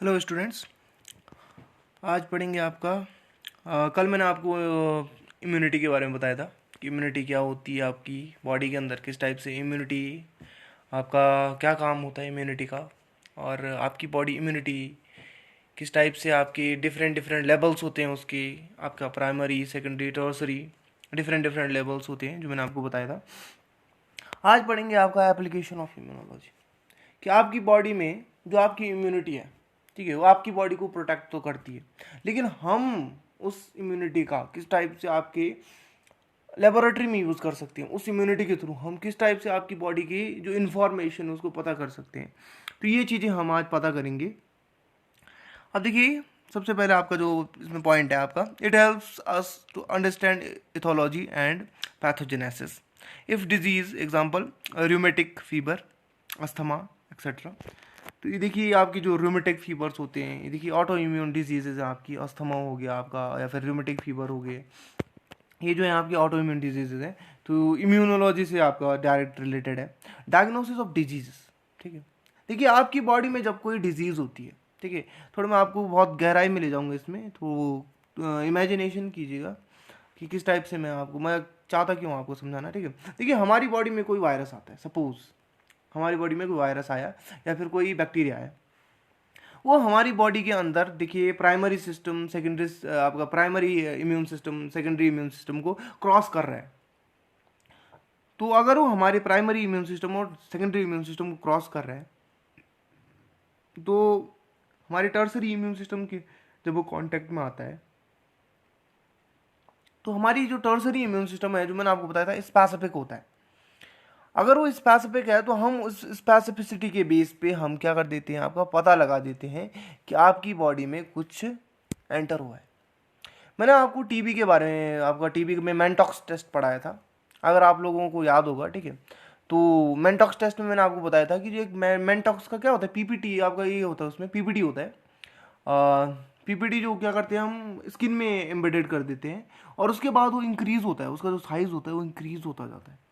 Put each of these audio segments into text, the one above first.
Hello students. आज पढ़ेंगे आपका कल मैंने आपको इम्यूनिटी के बारे में बताया था कि इम्यूनिटी क्या होती है आपकी बॉडी के अंदर, किस टाइप से इम्यूनिटी आपका क्या काम होता है इम्यूनिटी का, और आपकी बॉडी इम्यूनिटी किस टाइप से आपकी डिफरेंट डिफरेंट लेवल्स होते हैं उसके, आपका primary secondary tertiary different different levels होते हैं जो मैंने आपको बताया था। आज पढ़ेंगे आपका एप्लीकेशन ऑफ इम्यूनोलॉजी कि आपकी बॉडी में जो आपकी इम्यूनिटी है, ठीक है, वो आपकी बॉडी को प्रोटेक्ट तो करती है, लेकिन हम उस इम्यूनिटी का किस टाइप से आपके लेबोरेटरी में यूज़ कर सकते हैं, उस इम्यूनिटी के थ्रू हम किस टाइप से आपकी बॉडी की जो इन्फॉर्मेशन है उसको पता कर सकते हैं। तो ये चीज़ें हम आज पता करेंगे। अब देखिए, सबसे पहले आपका जो इसमें पॉइंट है आपका, it helps us to understand aetiology and pathogenesis if disease, example rheumatic fever, asthma etcetera. तो ये देखिए आपकी जो रूमेटिक फीवर्स होते हैं, ये देखिए ऑटो इम्यून डिजीजेज है आपकी, अस्थमा हो गया आपका या फिर रूमेटिक फीवर हो गए, ये जो है आपकी ऑटो इम्यून डिजीजेज हैं। तो इम्यूनोलॉजी से आपका डायरेक्ट रिलेटेड है। डायग्नोसिस ऑफ डिजीजेस, ठीक है। देखिए आपकी बॉडी में जब कोई डिजीज़ होती है, ठीक है, थोड़ा मैं आपको बहुत गहराई में ले जाऊंगा इसमें, तो इमेजिनेशन कीजिएगा कि किस टाइप से मैं चाहता क्यों आपको समझाना, ठीक है। देखिए हमारी बॉडी में कोई वायरस आता है, सपोज हमारी बॉडी में कोई वायरस आया या फिर कोई बैक्टीरिया आया, वो हमारी बॉडी के अंदर देखिए प्राइमरी सिस्टम सेकेंडरी, आपका primary immune system secondary immune system को क्रॉस कर रहा है। तो अगर वो हमारे प्राइमरी इम्यून सिस्टम और सेकेंडरी इम्यून सिस्टम को क्रॉस कर रहा है, तो हमारे टर्सरी इम्यून सिस्टम के जब वो कांटेक्ट में आता है, तो हमारी जो टर्सरी इम्यून सिस्टम है, जो मैंने आपको बताया था, स्पेसिफिक होता है। अगर वो स्पेसिफिक है तो हम उस स्पेसिफिसिटी के बेस पे हम क्या कर देते हैं, आपका पता लगा देते हैं कि आपकी बॉडी में कुछ एंटर हुआ है। मैंने आपको टीबी के बारे में, आपका टीबी में मेंटॉक्स टेस्ट पढ़ाया था, अगर आप लोगों को याद होगा, ठीक है। तो मेंटॉक्स टेस्ट में मैंने आपको बताया था कि जो एक मेंटॉक्स का क्या होता है, पीपीटी आपका ये होता है, उसमें पीपीटी होता है। पीपीटी जो क्या करते हैं, हम स्किन में एम्बेडेड कर देते हैं और उसके बाद वो इंक्रीज होता है, उसका जो साइज होता है वो इंक्रीज होता जाता है।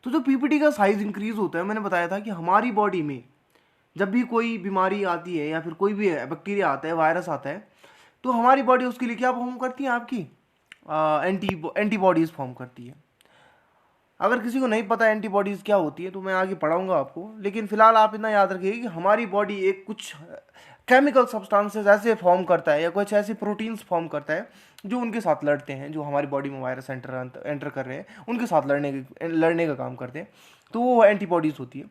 तो जो पीपीटी का साइज इंक्रीज होता है, मैंने बताया था कि हमारी बॉडी में जब भी कोई बीमारी आती है या फिर कोई भी बैक्टीरिया आता है, वायरस आता है, तो हमारी बॉडी उसके लिए क्या फॉर्म करती है, आपकी एंटीबॉडीज फॉर्म करती है। अगर किसी को नहीं पता एंटीबॉडीज़ क्या होती है तो मैं आगे पढ़ाऊंगा आपको, लेकिन फिलहाल आप इतना याद रखिए कि हमारी बॉडी एक कुछ केमिकल सब्सटेंसेस ऐसे फॉर्म करता है या कुछ ऐसे प्रोटीन्स फॉर्म करता है जो उनके साथ लड़ते हैं, जो हमारी बॉडी में वायरस एंटर कर रहे हैं उनके साथ लड़ने का काम करते हैं। तो वो एंटीबॉडीज़ होती है।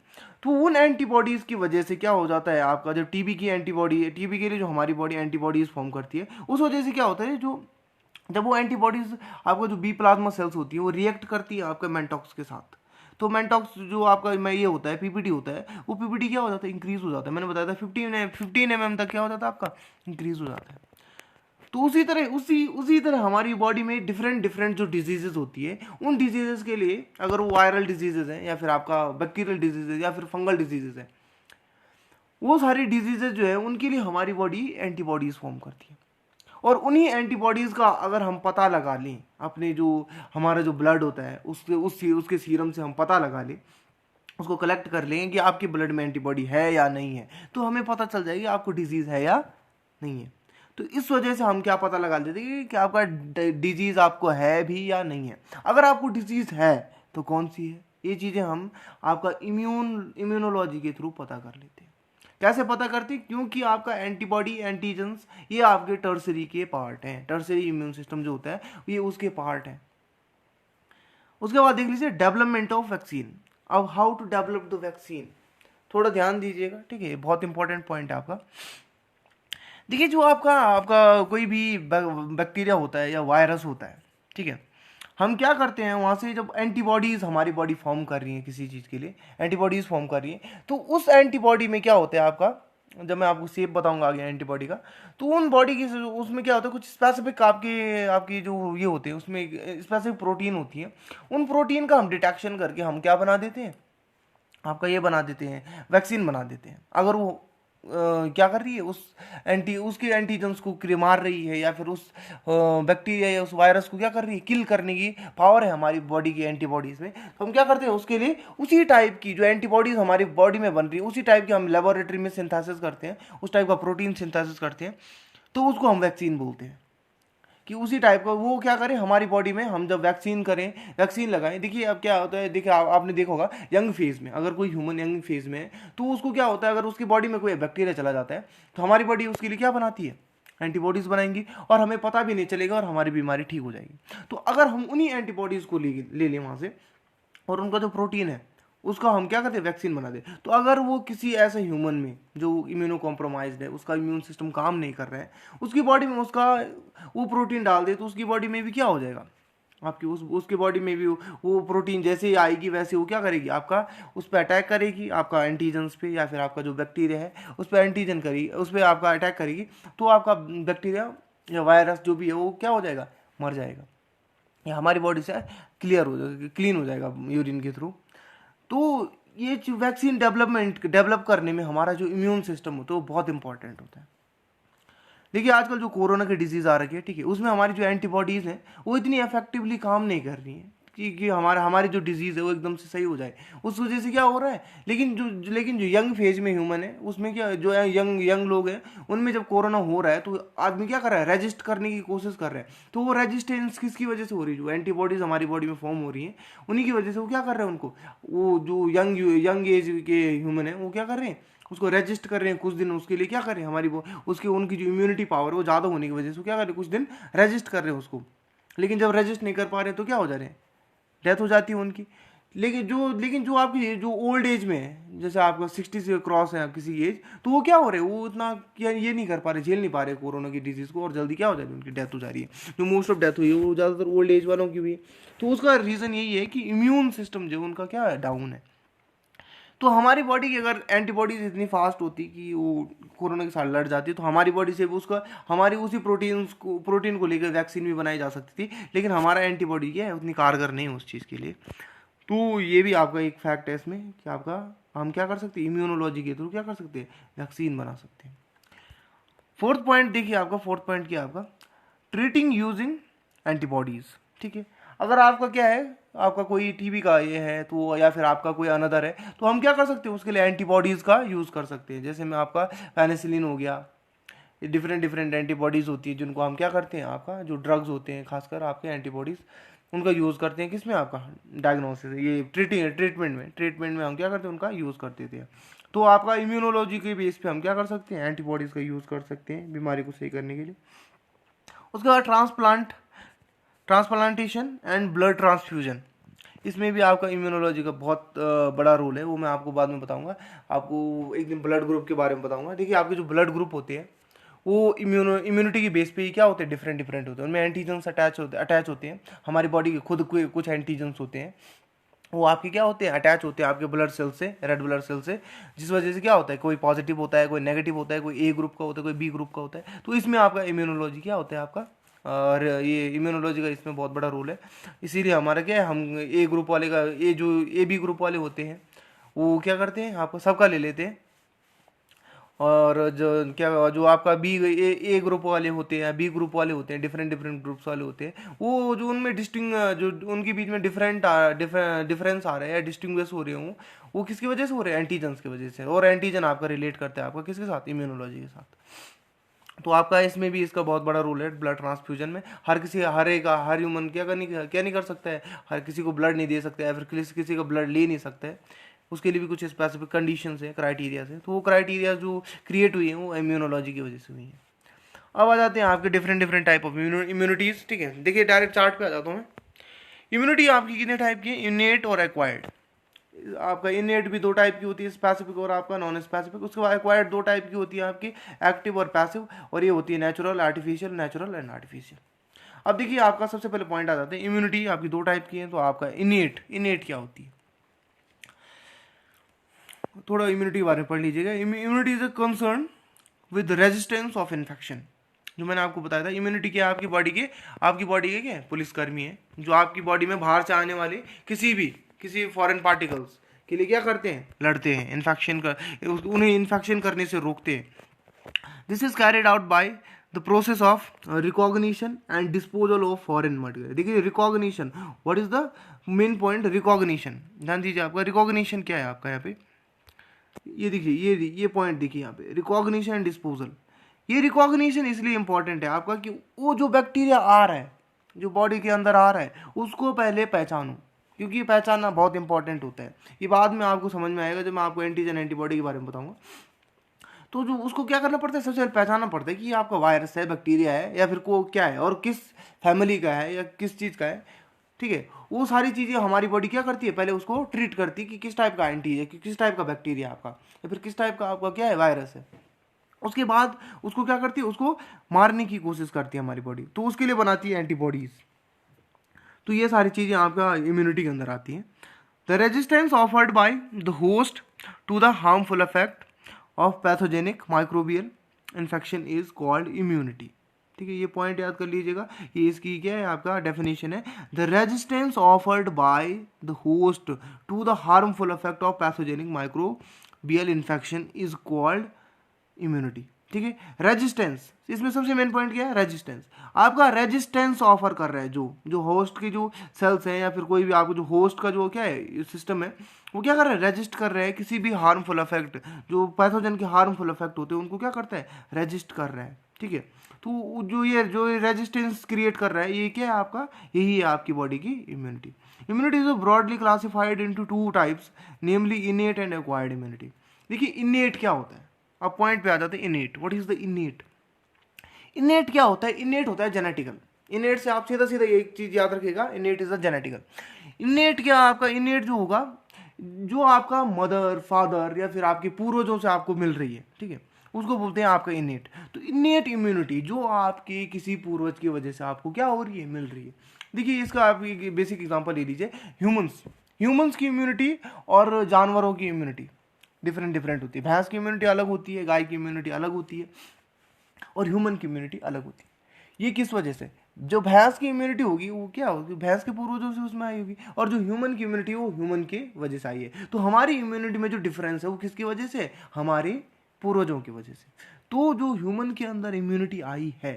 तो उन एंटीबॉडीज़ की वजह से क्या हो जाता है, आपका जब टीबी की एंटीबॉडी, टीबी के लिए जो हमारी बॉडी एंटीबॉडीज़ फॉर्म करती है, उस वजह से क्या होता है, जो जब वो एंटीबॉडीज, आपका जो बी प्लाज्मा सेल्स होती है वो रिएक्ट करती है आपके मेंटॉक्स के साथ। तो मेंटॉक्स जो आपका मैं ये होता है पीपीटी होता है, वो पीपीटी क्या हो जाता है, इंक्रीज हो जाता है। मैंने बताया था 15 mm तक क्या हो जाता है, आपका इंक्रीज हो जाता है। तो उसी तरह हमारी बॉडी में डिफरेंट डिफरेंट जो डिजीजेज होती है, उन डिजीजेज के लिए, अगर वो वायरल डिजीजेज हैं या फिर आपका बैक्टीरियल डिजीजेज या फिर फंगल डिजीजेज है, वो सारी डिजीजेज जो है उनके लिए हमारी बॉडी एंटीबॉडीज फॉर्म करती है। और उन्हीं एंटीबॉडीज़ का अगर हम पता लगा लें, अपने जो हमारा जो ब्लड होता है उसके सीरम से हम पता लगा लें, उसको कलेक्ट कर लें कि आपके ब्लड में एंटीबॉडी है या नहीं है, तो हमें पता चल जाएगी आपको डिजीज़ है या नहीं है। तो इस वजह से हम क्या पता लगा लेते हैं कि आपका डिजीज़ आपको है भी या नहीं है। अगर आपको डिजीज़ है तो कौन सी है, ये चीज़ें हम आपका इम्यूनोलॉजी के थ्रू पता कर लेते हैं। कैसे पता करती, क्योंकि आपका एंटीबॉडी एंटीजेंस ये आपके टर्सरी के पार्ट हैं, टर्सरी इम्यून सिस्टम जो होता है ये उसके पार्ट हैं। उसके बाद देख लीजिए डेवलपमेंट ऑफ वैक्सीन। अब how to develop the vaccine, थोड़ा ध्यान दीजिएगा, ठीक है, बहुत इंपॉर्टेंट पॉइंट है आपका। देखिए जो आपका आपका कोई भी बैक्टीरिया होता है या वायरस होता है, ठीक है, हम क्या करते हैं, वहाँ से जब एंटीबॉडीज़ हमारी बॉडी फॉर्म कर रही है किसी चीज़ के लिए, एंटीबॉडीज़ फॉर्म कर रही है, तो उस एंटीबॉडी में क्या होता है आपका, जब मैं आपको शेप बताऊंगा आगे एंटीबॉडी का, तो उन बॉडी की उसमें क्या होता है, कुछ स्पेसिफिक आपकी आपकी जो ये होते हैं उसमें स्पेसिफिक प्रोटीन होती है। उन प्रोटीन का हम डिटेक्शन करके हम क्या बना देते हैं, आपका ये बना देते हैं, वैक्सीन बना देते हैं। अगर वो क्या कर रही है, उसके एंटीजन्स को मार रही है, या फिर उस बैक्टीरिया या उस वायरस को क्या कर रही है, किल करने की पावर है हमारी बॉडी की एंटीबॉडीज़ में। तो हम क्या करते हैं, उसके लिए उसी टाइप की जो एंटीबॉडीज़ हमारी बॉडी में बन रही है, उसी टाइप की हम लेबोरेटरी में सिंथेसिस करते हैं, उस टाइप का प्रोटीन सिंथेसिस करते हैं, तो उसको हम वैक्सीन बोलते हैं। कि उसी टाइप का वो क्या करें हमारी बॉडी में, हम जब वैक्सीन करें, वैक्सीन लगाएं। देखिए अब क्या होता है, देखिए आपने देखा होगा यंग फेज में, अगर कोई ह्यूमन यंग फेज में है तो उसको क्या होता है, अगर उसकी बॉडी में कोई बैक्टीरिया चला जाता है तो हमारी बॉडी उसके लिए क्या बनाती है, एंटीबॉडीज़ बनाएंगी, और हमें पता भी नहीं चलेगा और हमारी बीमारी ठीक हो जाएगी। तो अगर हम उन्हीं एंटीबॉडीज़ को ले लें वहाँ से, और उनका जो प्रोटीन है उसका हम क्या करते हैं, वैक्सीन बना दे। तो अगर वो किसी ऐसे ह्यूमन में जो इम्यूनो कॉम्प्रोमाइज्ड है, उसका इम्यून सिस्टम काम नहीं कर रहा है, उसकी बॉडी में उसका वो प्रोटीन डाल दे, तो उसकी बॉडी में भी क्या हो जाएगा, आपकी उसकी बॉडी में भी वो प्रोटीन जैसे ही आएगी वैसे वो क्या करेगी, आपका उस पर अटैक करेगी, आपका एंटीजन्स पे, या फिर आपका जो बैक्टीरिया है उस पर एंटीजन करेगी, उस पर आपका अटैक करेगी, तो आपका बैक्टीरिया या वायरस जो भी है वो क्या हो जाएगा, मर जाएगा, या हमारी बॉडी से क्लियर हो जाएगा, क्लीन हो जाएगा यूरिन के थ्रू। तो ये वैक्सीन डेवलप करने में हमारा जो इम्यून सिस्टम होता है वो बहुत इंपॉर्टेंट होता है। देखिए आजकल जो कोरोना की डिजीज़ आ रखी है, ठीक है, उसमें हमारी जो एंटीबॉडीज़ हैं वो इतनी इफेक्टिवली काम नहीं कर रही हैं कि हमारी जो डिजीज़ है वो एकदम से सही हो जाए। उस वजह से क्या हो रहा है, लेकिन जो यंग फेज में ह्यूमन है उसमें क्या, जो यंग लोग हैं उनमें जब कोरोना हो रहा है तो आदमी क्या कर रहा है, रेजिस्ट करने की कोशिश कर रहे हैं। तो वो रेजिस्टेंस किसकी वजह से हो रही है, जो एंटीबॉडीज़ हमारी बॉडी में फॉर्म हो रही हैं उन्हीं की वजह से वो क्या कर रहे हैं, उनको वो जो यंग एज के ह्यूमन है वो क्या कर रहे हैं, उसको रजिस्ट कर रहे हैं कुछ दिन, उसके लिए क्या कर रहे हैं, हमारी वो उसकी उनकी जो इम्यूनिटी पावर वो ज़्यादा होने की वजह से क्या कर रहे हैं, कुछ दिन रजिस्ट कर रहे हैं उसको। लेकिन जब रजिस्ट नहीं कर पा रहे तो क्या हो जा रहे हैं, डेथ हो जाती है उनकी। लेकिन जो आपकी जो ओल्ड एज में है, जैसे आपका 60 से क्रॉस है किसी एज, तो वो क्या हो रहे हैं, वो इतना ये नहीं कर पा रहे, झेल नहीं पा रहे कोरोना की डिजीज़ को, और जल्दी क्या हो जा रही है, उनकी डेथ हो जा रही है। जो मोस्ट ऑफ डेथ हुई है वो ज़्यादातर ओल्ड एज वालों की हुई है। तो उसका रीज़न यही है कि इम्यून सिस्टम जो उनका क्या है, डाउन है। तो हमारी बॉडी की अगर एंटीबॉडीज इतनी फास्ट होती कि वो कोरोना के साथ लड़ जाती, तो हमारी बॉडी से भी उसका हमारी उसी प्रोटीन को लेकर वैक्सीन भी बनाई जा सकती थी। लेकिन हमारा एंटीबॉडी क्या है, उतनी कारगर नहीं है उस चीज़ के लिए। तो ये भी आपका एक फैक्ट है इसमें कि आपका हम क्या कर सकते हैं, इम्यूनोलॉजी के थ्रू क्या कर सकते हैं, वैक्सीन बना सकते हैं। फोर्थ पॉइंट देखिए, आपका फोर्थ पॉइंट क्या है, आपका ट्रीटिंग यूजिंग एंटीबॉडीज़। ठीक है, अगर आपका क्या है, आपका कोई टीबी का ये है तो, या फिर आपका कोई अनदर है, तो हम क्या कर सकते हैं, उसके लिए एंटीबॉडीज़ का यूज़ कर सकते हैं। जैसे में आपका पेनिसिलिन हो गया, ये डिफरेंट एंटीबॉडीज़ होती है जिनको हम क्या करते हैं, आपका जो ड्रग्स होते हैं खासकर आपके एंटीबॉडीज़, उनका यूज़ करते हैं किसमें, आपका डायग्नोसिस, ये ट्रीटमेंट में हम क्या करते हैं, उनका यूज़ करते थे। तो आपका इम्यूनोलॉजी के बेस पे हम क्या कर सकते हैं, एंटीबॉडीज़ का यूज़ कर सकते हैं बीमारी को सही करने के लिए। उसके बाद ट्रांसप्लांटेशन एंड ब्लड ट्रांसफ्यूजन, इसमें भी आपका इम्यूनोलॉजी का बहुत बड़ा रोल है। वो मैं आपको बाद में बताऊंगा, आपको एक दिन ब्लड ग्रुप के बारे में बताऊंगा। देखिए आपके जो ब्लड ग्रुप होते हैं वो इम्यूनिटी के बेस पे ही क्या होते हैं, डिफरेंट होते हैं, उनमें एंटीजन्स अटैच होते हैं। हमारी बॉडी के खुद कुछ एंटीजन्स होते हैं, वो आपके क्या होते हैं, अटैच होते हैं आपके ब्लड सेल से, रेड ब्लड सेल से, जिस वजह से क्या होता है, कोई पॉजिटिव होता है, कोई नेगेटिव होता है, कोई ए ग्रुप का होता है, कोई बी ग्रुप का होता है। तो इसमें आपका इम्यूनोलॉजी क्या होता है, आपका और ये इम्यूनोलॉजी का इसमें बहुत बड़ा रोल है। इसीलिए हमारा क्या है, हम ए ग्रुप वाले का, ए जो ए बी ग्रुप वाले होते हैं वो क्या करते हैं, आपको सबका ले लेते हैं। और जो आपका ए ग्रुप वाले होते हैं, बी ग्रुप वाले होते हैं, डिफरेंट ग्रुप्स वाले होते हैं, वो जो उनमें जो उनके बीच में डिफरेंस आ रहा है या डिस्टिंग्विश हो रहे हों, वो किसकी वजह से हो रहे हैं, एंटीजन्स की वजह से। और एंटीजन आपका रिलेट करता है आपका किसके साथ, इम्यूनोलॉजी के साथ। तो आपका इसमें भी इसका बहुत बड़ा रोल है ब्लड ट्रांसफ्यूजन में। हर ह्यूमन क्या नहीं कर सकता है, हर किसी को ब्लड नहीं दे सकता है, फिर किसी का ब्लड ले नहीं सकता है। उसके लिए भी कुछ स्पेसिफिक कंडीशंस है, क्राइटेरिया है। तो वो क्राइटेरिया जो क्रिएट हुई हैं वो इम्यूनोलॉजी की वजह से हुई हैं। अब आ जाते हैं आपके डिफरेंट टाइप ऑफ इम्यूनिटीज़। ठीक है, देखिए डायरेक्ट चार्ट पे आ जाता हूँ मैं। इम्यूनिटी आपकी कितने टाइप की है, इनेट और एक्वायर्ड। आपका इनेट भी दो टाइप की होती है, स्पेसिफिक और आपका नॉन स्पेसिफिक। उसके बाद एक्वायर्ड दो टाइप की होती है आपकी, एक्टिव और पैसिव, और ये होती है नेचुरल एंड आर्टिफिशियल। अब देखिए आपका सबसे पहले पॉइंट आ जाता है, इम्यूनिटी आपकी दो टाइप की है। तो आपका इनेट क्या होती है, थोड़ा इम्यूनिटी के बारे में पढ़ लीजिएगा। Immunity is a concern with resistance of infection. जो मैंने आपको बताया था, इम्यूनिटी क्या है, आपकी बॉडी के क्या है, पुलिसकर्मी है, जो आपकी बॉडी में बाहर से आने वाले किसी फॉरेन पार्टिकल्स के लिए क्या करते हैं, लड़ते हैं, उन्हें इन्फेक्शन करने से रोकते हैं। This is carried out by the process of recognition and disposal of foreign material. देखिए recognition, what is the main point, recognition, ध्यान दीजिए आपका रिकॉग्निशन क्या है आपका यहाँ पे, ये देखिए ये पॉइंट देखिए यहाँ पे, रिकॉग्निशन एंड डिस्पोजल। ये रिकॉग्निशन इसलिए इंपॉर्टेंट है आपका कि वो जो बैक्टीरिया आ रहा है, जो बॉडी के अंदर आ रहा है, उसको पहले पहचानो, क्योंकि ये पहचानना बहुत इंपॉर्टेंट होता है। ये बाद में आपको समझ में आएगा जब मैं आपको एंटीजन एंटीबॉडी के बारे में बताऊंगा। तो जो उसको क्या करना पड़ता है, सबसे पहले पहचानना पड़ता है कि ये आपका वायरस है, बैक्टीरिया है, या फिर को क्या है और किस फैमिली का है या किस चीज़ का है। ठीक है, वो सारी चीज़ें हमारी बॉडी क्या करती है, पहले उसको ट्रीट करती है कि किस टाइप का एंटी है, कि किस टाइप का बैक्टीरिया आपका, या फिर किस टाइप का आपका क्या है, वायरस है। उसके बाद उसको क्या करती है, उसको मारने की कोशिश करती है हमारी बॉडी, तो उसके लिए बनाती है एंटीबॉडीज। तो ये सारी चीज़ें आपका इम्यूनिटी के अंदर आती हैं। The resistance offered by the host to the harmful effect of pathogenic microbial infection is called immunity. ठीक है, ये पॉइंट याद कर लीजिएगा, ये इसकी क्या है आपका डेफिनेशन है, the resistance offered by the host to the harmful effect of pathogenic microbial infection is called immunity. ठीक है, रेजिस्टेंस, इसमें सबसे मेन पॉइंट क्या है, रेजिस्टेंस। आपका रेजिस्टेंस ऑफर कर रहा है जो होस्ट के जो सेल्स हैं, या फिर कोई भी आपको जो होस्ट का जो क्या है सिस्टम है, वो क्या कर रहा है, रेजिस्ट कर रहा है किसी भी हार्मफुल इफेक्ट, जो पैथोजन के हार्मफुल इफेक्ट होते हैं उनको क्या करता है, रेजिस्ट कर रहा है। ठीक है, तो जो रेजिस्टेंस क्रिएट कर रहा है, ये क्या है आपका, यही है आपकी बॉडी की immunity. Immunity is broadly classified into 2 types, namely इनेट and acquired immunity. देखिए इनेट क्या होता है, अब पॉइंट पे आ जाते हैं, इनेट, व्हाट इज द इनेट। इनेट क्या होता है, इनेट होता है जेनेटिकल। इनेट से आप सीधा सीधा एक चीज याद रखिएगा, इनेट इज अ जेनेटिकल। इनेट क्या आपका, इनेट जो होगा, जो आपका मदर फादर या फिर आपके पूर्वजों से आपको मिल रही है, ठीक है, उसको बोलते हैं आपका इनेट। तो इनेट इम्यूनिटी जो आपके किसी पूर्वज की वजह से आपको क्या हो रही है, मिल रही है। देखिए इसका आप बेसिक एग्जांपल ले लीजिए, ह्यूमंस की इम्यूनिटी और जानवरों की इम्यूनिटी डिफरेंट होती है। भैंस की इम्यूनिटी अलग होती है, गाय की इम्यूनिटी अलग होती है, और ह्यूमन की इम्यूनिटी अलग होती है। ये किस वजह से, जो भैंस की इम्यूनिटी होगी वो क्या होगी, भैंस के पूर्वजों से उसमें आई होगी, और जो ह्यूमन की इम्यूनिटी वो ह्यूमन के वजह से आई है। तो हमारी इम्यूनिटी में जो डिफरेंस है वो किसकी वजह से, हमारे पूर्वजों की वजह से। तो जो ह्यूमन के अंदर इम्यूनिटी आई है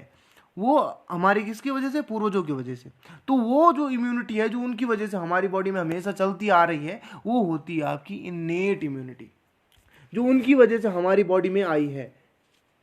वो हमारी किसकी वजह से, पूर्वजों की वजह से। तो वो जो इम्यूनिटी है जो उनकी वजह से हमारी बॉडी में हमेशा चलती आ रही है, वो होती है आपकी इनेट इम्यूनिटी, जो उनकी वजह से हमारी बॉडी में आई है।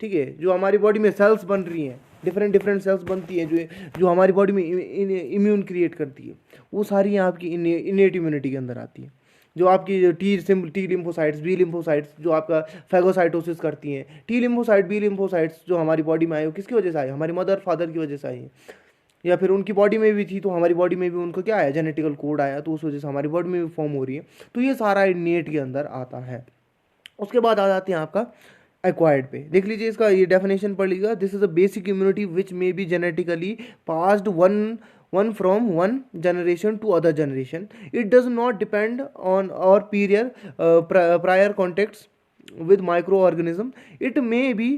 ठीक है, जो हमारी बॉडी में सेल्स बन रही हैं, डिफरेंट सेल्स बनती हैं जो हमारी बॉडी में इम्यून क्रिएट करती है, वो सारी आपकी इनेट इम्यूनिटी के अंदर आती है। जो आपकी टी लिम्फोसाइट्स, बी लिम्फोसाइट्स जो आपका फैगोसाइटोसिस करती हैं, टी लिम्फोसाइट, बी लिम्फोसाइट्स जो हमारी बॉडी में आए वो किसकी वजह से आए, हमारी मदर फादर की वजह से आई है, या फिर उनकी बॉडी में भी थी तो हमारी बॉडी में भी उनको क्या आया, जेनेटिकल कोड आया, तो उस वजह से हमारी बॉडी में भी फॉर्म हो रही है। तो ये सारा इनेट के अंदर आता है। उसके बाद आ जाते हैं आपका एक्वायर्ड पे, देख लीजिए इसका ये डेफिनेशन पढ़ लीजिएगा। This is a basic immunity which may be genetically passed one from one generation to other generation. It does not depend on our prior contacts with microorganism. It may be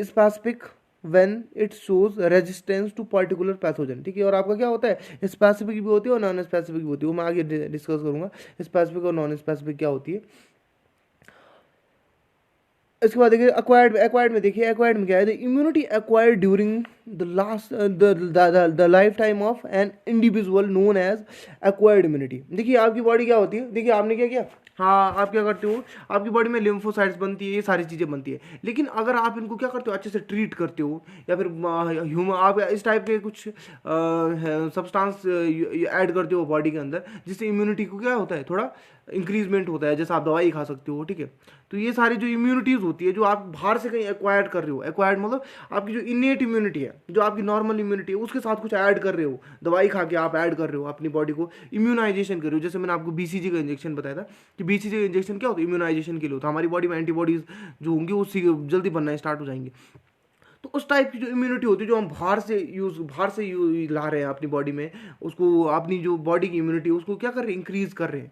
specific when it shows resistance to particular pathogen। ठीक है, और आपका क्या होता है, specific भी होती है और नॉन स्पेसिफिक भी होती है, वो मैं आगे डिस्कस करूंगा स्पेसिफिक और नॉन स्पेसिफिक क्या होती है। इसके बाद देखिए एक्वायर्ड में देखिए, एक्वायर्ड में क्या है, the immunity acquired during the lifetime of an individual known as acquired immunity. देखिए आपकी बॉडी क्या होती है, देखिए आपने क्या किया, हाँ आप क्या करते हो, आपकी बॉडी में लिम्फोसाइट्स बनती है, ये सारी चीज़ें बनती है, लेकिन अगर आप इनको क्या करते हो, अच्छे से ट्रीट करते हो, या फिर ह्यूमन आप इस टाइप के कुछ सब्सटेंस ऐड करते हो बॉडी के अंदर, जिससे इम्यूनिटी को क्या होता है, थोड़ा इंक्रीजमेंट होता है, जैसे आप दवाई खा सकते हो। ठीक है, तो ये सारी जो इम्यूनिटीज़ होती है जो आप बाहर से कहीं एक्वायर्ड कर रहे हो, एक्वायर्ड मतलब आपकी जो इनेट इम्यूनिटी है, जो आपकी नॉर्मल इम्यूनिटी है, उसके साथ कुछ ऐड कर रहे हो, दवाई खा के आप ऐड कर रहे हो, अपनी बॉडी को इम्यूनाइजेशन कर रहे हो। जैसे मैंने आपको बीसीजी का इंजेक्शन बताया था कि बीसीजी का इंजेक्शन क्या होता है, इम्यूनाइजेशन के लिए होता है, हमारी बॉडी में एंटीबॉडीज जो होंगी वो जल्दी बनना स्टार्ट हो जाएंगे। तो उस टाइप की जो इम्यूनिटी होती है जो हम बाहर से ला रहे हैं अपनी बॉडी में, उसको अपनी जो बॉडी की इम्यूनिटी उसको क्या कर रहे हैं, इंक्रीज कर रहे हैं,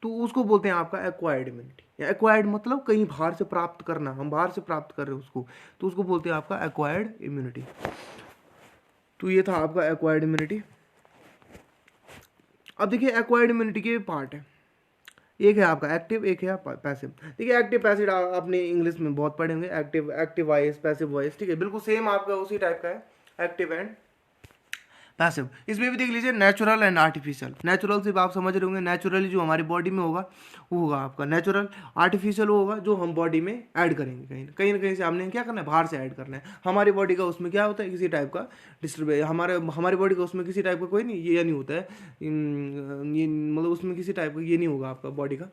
तो उसको बोलते हैं आपका एक्वायर्ड इम्यूनिटी। एक्वायर्ड मतलब कहीं बाहर से प्राप्त करना, हम बाहर से प्राप्त कर रहे हैं उसको, तो उसको बोलते हैं आपका एक्वायर्ड इम्यूनिटी। तो ये था आपका एक्वायर्ड इम्यूनिटी। अब देखिए एक्वायर्ड इम्यूनिटी के पार्ट है, एक है आपका एक्टिव, एक है पैसिव। देखिए एक्टिव पैसिव आपने इंग्लिश में बहुत पढ़े होंगे, active active voice, passive voice, ठीक है, बिल्कुल सेम आपका उसी टाइप का है एक्टिव एंड पैसिव। इसमें भी देख लीजिए नेचुरल एंड आर्टिफिशियल। नेचुरल सिर्फ आप समझ रहे होंगे, नेचुरली जो हमारी बॉडी में होगा वो होगा आपका नेचुरल। आर्टिफिशियल वो होगा जो हम बॉडी में ऐड करेंगे, कहीं ना कहीं से हमने क्या करना है, बाहर से ऐड करना है। हमारी बॉडी का उसमें क्या होता है, किसी टाइप का डिस्टर्ब, हमारी बॉडी का उसमें किसी टाइप का कोई नहीं, ये नहीं होता है, ये मतलब उसमें किसी टाइप का ये नहीं होगा, आपका बॉडी का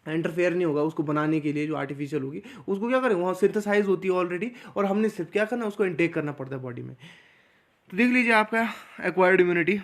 इंटरफेयर नहीं होगा उसको बनाने के लिए। जो आर्टिफिशियल होगी उसको क्या करें, वहाँ सिंथेसाइज होती है ऑलरेडी, और हमने सिर्फ क्या करना है, उसको इनटेक करना पड़ता है बॉडी में। तो देख लीजिए आपका एक्वायर्ड इम्यूनिटी।